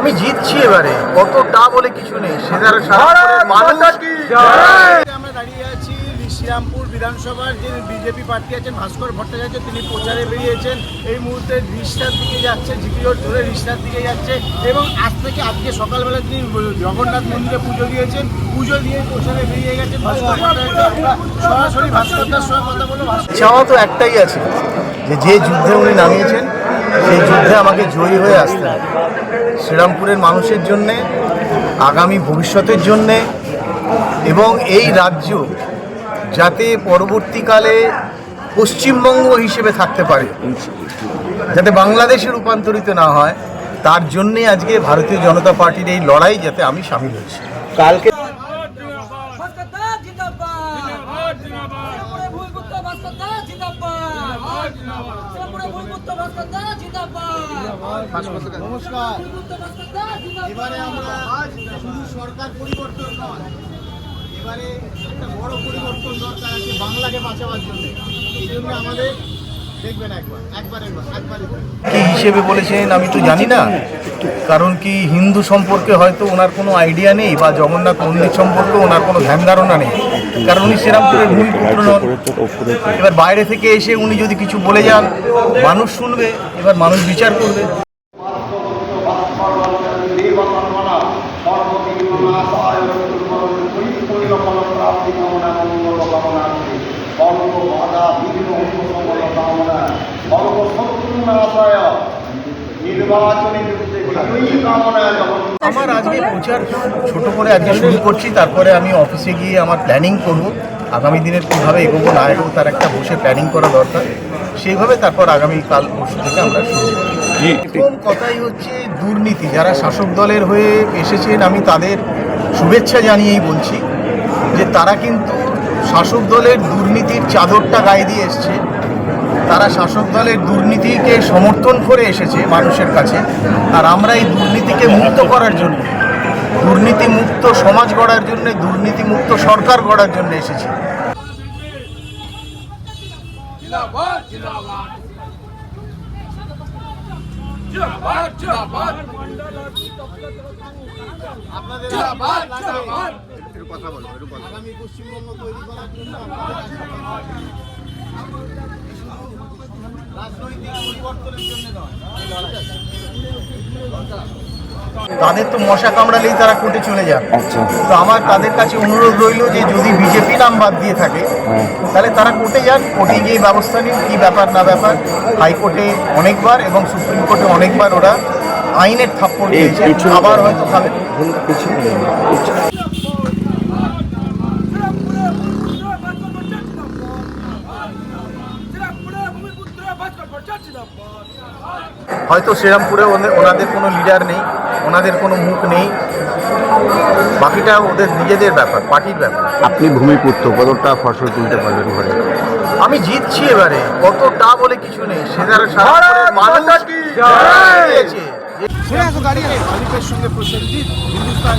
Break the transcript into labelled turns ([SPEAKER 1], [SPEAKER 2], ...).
[SPEAKER 1] আমি জিতছি এবারে, কতটা বলে কিছু নেই। সেদার
[SPEAKER 2] আমরা দাঁড়িয়ে আছি শ্রীরামপুর বিধানসভার যে বিজেপি প্রার্থী আছেন ভাস্কর ভট্টাচার্য, তিনি প্রচারে বেরিয়েছেন। এই মুহূর্তে রিষ্টার দিকে যাচ্ছে, জিপি রোড ধরে রিষ্টার দিকে যাচ্ছে এবং আজকে সকালবেলা তিনি জগন্নাথ মন্দিরে পুজো দিয়েছেন। পুজো দিয়ে প্রচারে বেরিয়ে গেছেন ভাস্কর ভট্টাচার্য। সরাসরি ভাস্করদার সঙ্গে কথা বলে
[SPEAKER 1] চাওয়া তো একটাই আছে, যে যুদ্ধে উনি নামিয়েছেন সেই যুদ্ধে আমাকে জয়ী হয়ে আসতে হবে। শ্রীরামপুরের মানুষের জন্যে, আগামী ভবিষ্যতের জন্যে, এবং এই রাজ্য যাতে পরবর্তীকালে পশ্চিমবঙ্গ হিসেবে থাকতে পারে, যাতে বাংলাদেশে রূপান্তরিত না হয়, তার জন্যে আজকে ভারতীয় জনতা পার্টির এই লড়াই যাতে আমি সামিল হয়েছি। কালকে
[SPEAKER 2] নমস্কার। এবারে আমরা শুধু সরকার পরিবর্তন নয়, এবারে একটা বড় পরিবর্তন দরকার আছে বাংলাকে বাঁচাবার জন্য। এই জন্য আমাদের দেখবেন একবার
[SPEAKER 1] কি হিসেবে বলেছেন আমি তো জানি না, কারণ কি হিন্দু সম্পর্কে হয়তো ওনার কোনো আইডিয়া নেই, বা জগন্নাথ মন্দির সম্পর্কে ওনার কোনো ধ্যান ধারণা নেই, কারণ উনি শ্রীরামপুরের ভূমিপুত্র নন। এবার বাইরে থেকে এসে উনি যদি কিছু বলে যান, মানুষ শুনবে, এবার মানুষ বিচার করবে। আমার আজকে প্রচার ছোট করে আজকে শুরু করছি, তারপরে আমি অফিসে গিয়ে আমার প্ল্যানিং করব, আগামী দিনের কীভাবে এগোবো না এগোবো তার একটা বসে প্ল্যানিং করা দরকার। সেইভাবে তারপর আগামীকাল পরশু থেকে আমরা শুরু করব। প্রথম কথাই হচ্ছে দুর্নীতি। যারা শাসক দলের হয়ে এসেছেন আমি তাদের শুভেচ্ছা জানিয়েই বলছি যে তারা কিন্তু শাসক দলের দুর্নীতির চাদরটা গায়ে দিয়ে এসছে। তারা শাসক দলের দুর্নীতিকে সমর্থন করে এসেছে মানুষের কাছে, আর আমরা এই দুর্নীতিকে মুক্ত করার জন্য, দুর্নীতিমুক্ত সমাজ গড়ার জন্য, দুর্নীতিমুক্ত সরকার গড়ার জন্য এসেছি। আগামী পশ্চিমবঙ্গ তৈরি করার জন্য রাজনৈতিক পরিবর্তনের জন্য নয়, তাদের তো মশা কামড়ালেই তারা কোর্টে চলে যান। তো আমার তাদের কাছে অনুরোধ রইল যে যদি বিজেপি নাম বাদ দিয়ে থাকে তাহলে তারা কোর্টে যান, কোর্টে গিয়ে ব্যবস্থা নিন, কী ব্যাপার না ব্যাপার। হাইকোর্টে অনেকবার এবং সুপ্রিম কোর্টে অনেকবার ওরা আইনের থাপ্পড় দিয়েছে, আবার হয়তো খাবেন। হয়তো শ্রীরামপুরে ওনাদের কোনো লিডার নেই, ওনাদের কোনো মুখ নেই, বাকিটা ওদের নিজেদের ব্যাপার, পার্টির ব্যাপার।
[SPEAKER 3] আপনি ভূমিপুত্র, কতটা ফসল তুলতে পারবেন ঘরে?
[SPEAKER 1] আমি জিতছি এবারে, কতটা বলে কিছু নেই। সেদার মানুষ সঙ্গে প্রসেনজিৎ, হিন্দুস্তান।